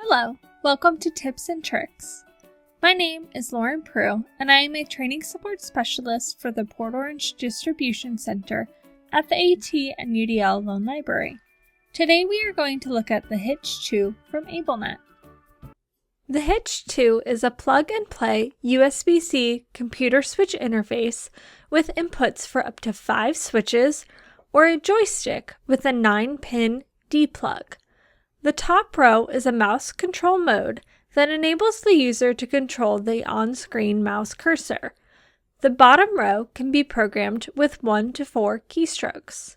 Hello, welcome to Tips and Tricks. My name is Lauren Prue, and I am a training support specialist for the Port Orange Distribution Center at the AT and UDL Loan Library. Today we are going to look at the Hitch 2 from AbleNet. The Hitch 2 is a plug-and-play USB-C computer switch interface with inputs for up to 5 switches or a joystick with a 9-pin D-plug. The top row is a mouse control mode that enables the user to control the on-screen mouse cursor. The bottom row can be programmed with 1 to 4 keystrokes.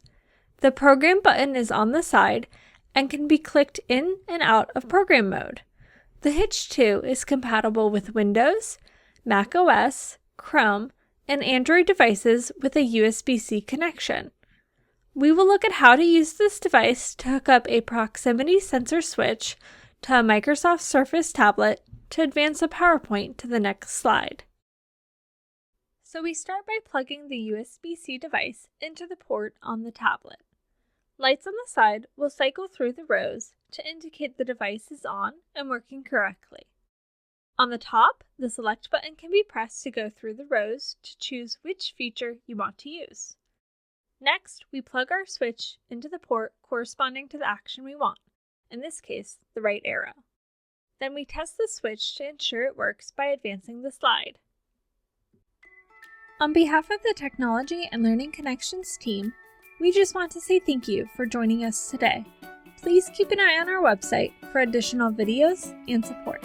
The program button is on the side and can be clicked in and out of program mode. The Hitch 2 is compatible with Windows, Mac OS, Chrome, and Android devices with a USB-C connection. We will look at how to use this device to hook up a proximity sensor switch to a Microsoft Surface tablet to advance a PowerPoint to the next slide. So we start by plugging the USB-C device into the port on the tablet. Lights on the side will cycle through the rows to indicate the device is on and working correctly. On the top, the select button can be pressed to go through the rows to choose which feature you want to use. Next, we plug our switch into the port corresponding to the action we want, in this case, the right arrow. Then we test the switch to ensure it works by advancing the slide. On behalf of the Technology and Learning Connections team, we just want to say thank you for joining us today. Please keep an eye on our website for additional videos and support.